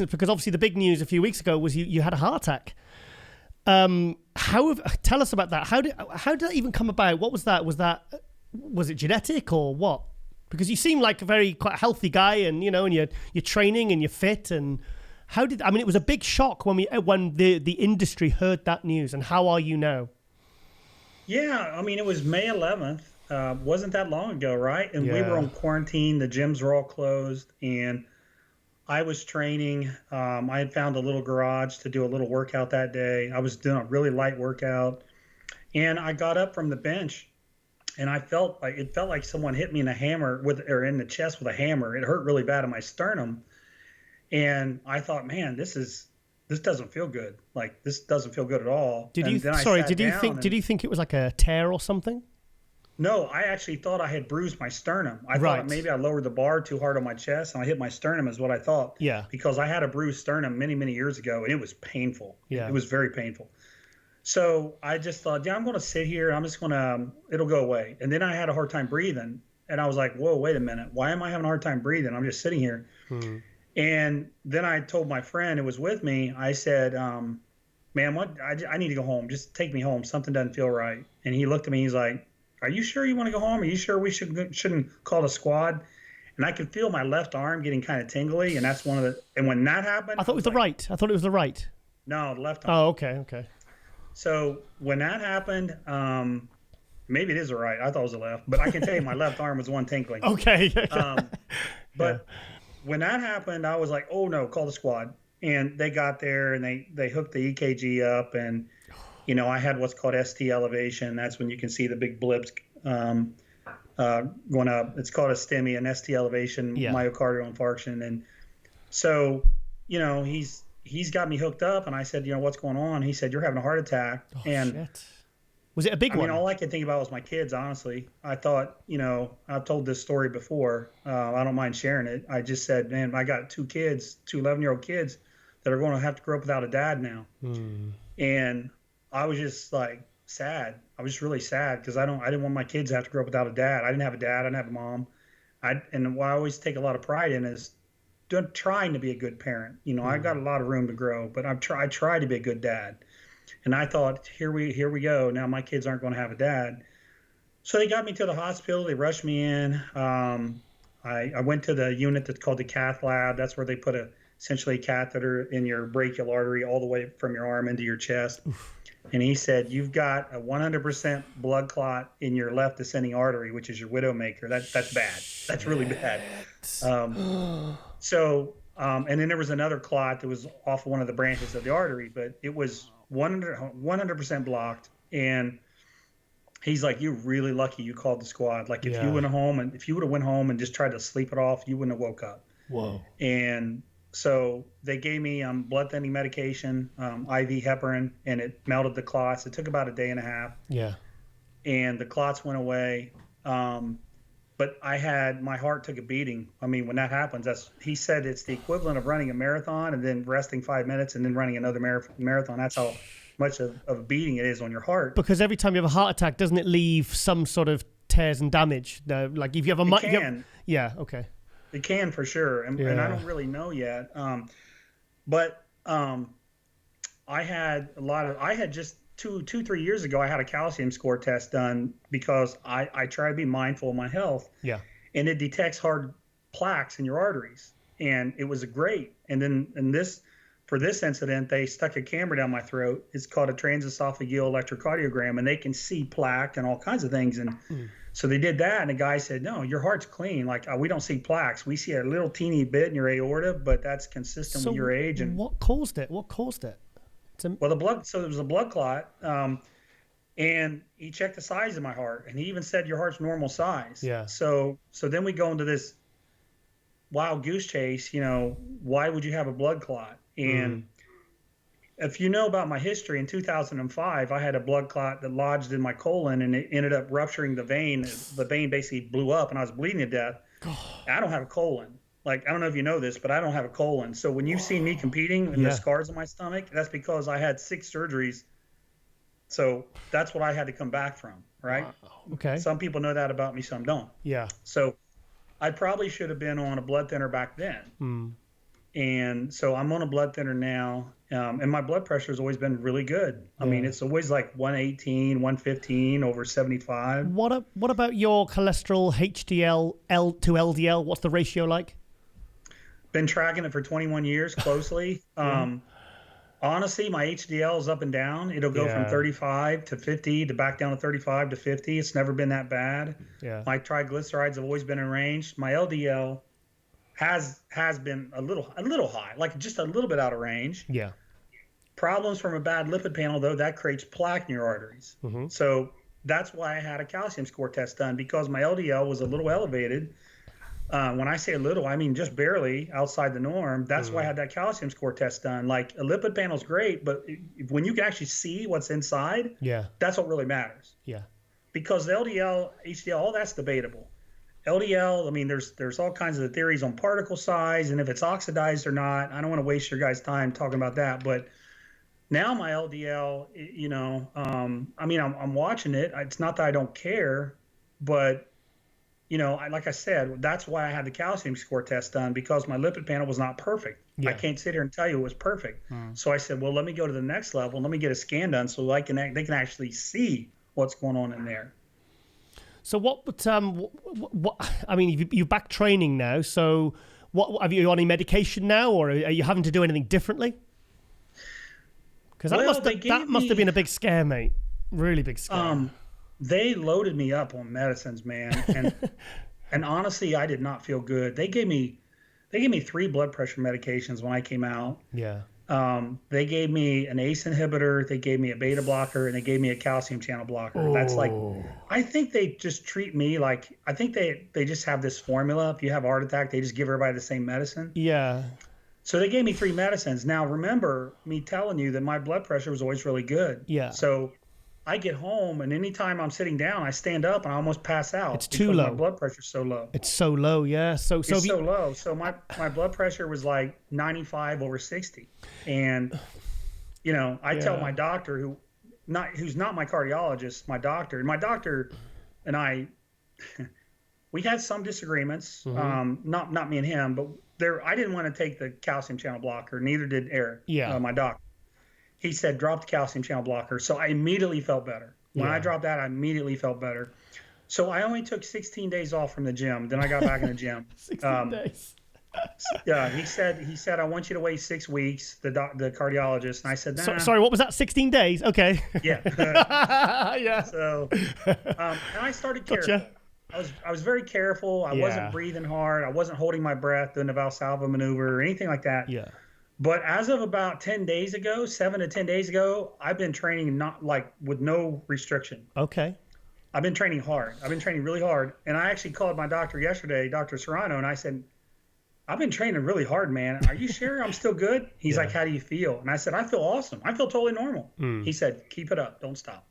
questions because obviously the big news a few weeks ago was you had a heart attack. Tell us about that. How did that even come about? What was that? Was it genetic or what? Because you seem like a quite healthy guy, and and you're training and you're fit. And it was a big shock when the industry heard that news. And how are you now? Yeah, it was May 11th. Wasn't that long ago, right? And we were on quarantine. The gyms were all closed, and I was training. I had found a little garage to do a little workout that day. I was doing a really light workout, and I got up from the bench, and it felt like someone hit me in in the chest with a hammer. It hurt really bad in my sternum, and I thought, man, this doesn't feel good. Like, this doesn't feel good at all. Did you think it was like a tear or something? No, I actually thought I had bruised my sternum. I thought maybe I lowered the bar too hard on my chest and I hit my sternum is what I thought. Yeah. Because I had a bruised sternum many, many years ago, and it was painful. Yeah. It was very painful. So I just thought, I'm going to sit here. It'll go away. And then I had a hard time breathing. And I was like, whoa, wait a minute. Why am I having a hard time breathing? I'm just sitting here. And then I told my friend who was with me, I said, man, I need to go home. Just take me home. Something doesn't feel right. And he looked at me. He's like, are you sure you want to go home? Are you sure we shouldn't call the squad? And I could feel my left arm getting kind of tingly, and that's and when that happened, I thought it was the right. I thought it was the right. No, the left arm. Oh, okay. So when that happened, maybe it is the right. I thought it was the left, but I can tell you my left arm was the one tingling. Okay. But when that happened, I was like, oh no, call the squad. And they got there and they hooked the EKG up, and I had what's called ST elevation. That's when you can see the big blips going up. It's called a STEMI, an ST elevation, myocardial infarction. And so, he's got me hooked up, and I said, what's going on? He said, you're having a heart attack. Oh, and shit. Was it a big one? All I could think about was my kids, honestly. I thought, I've told this story before. I don't mind sharing it. I just said, man, I got two 11-year-old kids that are going to have to grow up without a dad now. And I was just like sad. I was really sad because I didn't want my kids to have to grow up without a dad. I didn't have a dad. I didn't have a mom. And what I always take a lot of pride in is trying to be a good parent. I got a lot of room to grow, but I try to be a good dad. And I thought, here we go. Now my kids aren't going to have a dad. So they got me to the hospital. They rushed me in. I went to the unit that's called the cath lab. That's where they put essentially a catheter in your brachial artery all the way from your arm into your chest. Oof. And he said, you've got a 100% blood clot in your left descending artery, which is your widowmaker. That's bad. That's really bad. And then there was another clot that was off of one of the branches of the artery, but it was 100% blocked. And he's like, you're really lucky you called the squad. Like if you would have went home and just tried to sleep it off, you wouldn't have woke up. Whoa. And so they gave me blood thinning medication, IV heparin, and it melted the clots. It took about a day and a half. Yeah. And the clots went away. But my heart took a beating. When that happens, he said it's the equivalent of running a marathon and then resting 5 minutes and then running another marathon. That's how much of a beating it is on your heart. Because every time you have a heart attack, doesn't it leave some sort of tears and damage? No, like if you have a... It can. Yeah, okay. It can for sure, and I don't really know yet. But I had just 3 years ago, I had a calcium score test done because I try to be mindful of my health. Yeah. And it detects hard plaques in your arteries, and it was great. And then for this incident, they stuck a camera down my throat. It's called a transesophageal electrocardiogram, and they can see plaque and all kinds of things. And so they did that, and the guy said, no, your heart's clean. Like, we don't see plaques. We see a little teeny bit in your aorta, but that's consistent with your age. And what caused it? Well, so there was a blood clot, and he checked the size of my heart, and he even said your heart's normal size. Yeah. So then we go into this wild goose chase. Why would you have a blood clot? And if you know about my history, in 2005, I had a blood clot that lodged in my colon, and it ended up rupturing the vein. The vein basically blew up, and I was bleeding to death. I don't have a colon. Like, I don't know if you know this, but I don't have a colon. So when you see me competing and the scars on my stomach, that's because I had 6 surgeries. So that's what I had to come back from, right? Wow. Okay. Some people know that about me, some don't. Yeah. So I probably should have been on a blood thinner back then. And so I'm on a blood thinner now, and my blood pressure has always been really good. I mean, it's always like 118, 115 over 75. What about your cholesterol, HDL, to LDL? What's the ratio like? Been tracking it for 21 years closely. Honestly, my HDL is up and down. It'll go from 35 to 50 to back down to 35 to 50. It's never been that bad. Yeah. My triglycerides have always been in range. My LDL has been a little high, like just a little bit out of range. Yeah. Problems from a bad lipid panel, though, that creates plaque in your arteries. So that's why I had a calcium score test done, because my LDL was a little elevated. When I say a little, I mean just barely outside the norm. That's why I had that calcium score test done. Like, a lipid panel is great, but when you can actually see what's inside, that's what really matters. Yeah. Because the LDL, HDL, all that's debatable. LDL, I mean, there's all kinds of theories on particle size and if it's oxidized or not. I don't want to waste your guys' time talking about that, but now my LDL, you know, I mean, I'm watching it. It's not that I don't care, but, you know, like I said, that's why I had the calcium score test done, because my lipid panel was not perfect. I can't sit here and tell you it was perfect. So I said, well, let me go to the next level. Let me get a scan done so they can actually see what's going on in there. So what I mean, you're back training now. So what have you on any medication now, or are you having to do anything differently? Because that must have been a big scare, mate. Really big scare. They loaded me up on medicines, man, and honestly, I did not feel good. They gave me 3 blood pressure medications when I came out. Yeah. They gave me an ACE inhibitor, they gave me a beta blocker, and they gave me a calcium channel blocker. That's like, I think they just treat me like, I think they just have this formula. If you have a heart attack, they just give everybody the same medicine. Yeah. So they gave me 3 medicines. Now, remember me telling you that my blood pressure was always really good. Yeah. So I get home, and anytime I'm sitting down, I stand up and I almost pass out. It's too low. My blood pressure's so low. It's so low, yeah. So it's so low. So my blood pressure was like 95 over 60. And, you know, I tell my doctor, who's not my cardiologist, my doctor and I, we had some disagreements, not me and him, but I didn't want to take the calcium channel blocker. Neither did Eric, my doctor. He said, drop the calcium channel blocker. So I immediately felt better. When I dropped that, I immediately felt better. So I only took 16 days off from the gym. Then I got back in the gym. 16 days. Yeah, he said, I want you to wait 6 weeks, the cardiologist. And I said, nah. Sorry, what was that? 16 days? Okay. Yeah. Yeah. So, and I started careful. Gotcha. I was very careful. I wasn't breathing hard. I wasn't holding my breath doing the Valsalva maneuver or anything like that. Yeah. But as of about 10 days ago, 7 to 10 days ago, I've been training not like with no restriction. Okay. I've been training hard. I've been training really hard. And I actually called my doctor yesterday, Dr. Serrano, and I said, I've been training really hard, man. Are you sure I'm still good? He's like, how do you feel? And I said, I feel awesome. I feel totally normal. He said, keep it up. Don't stop.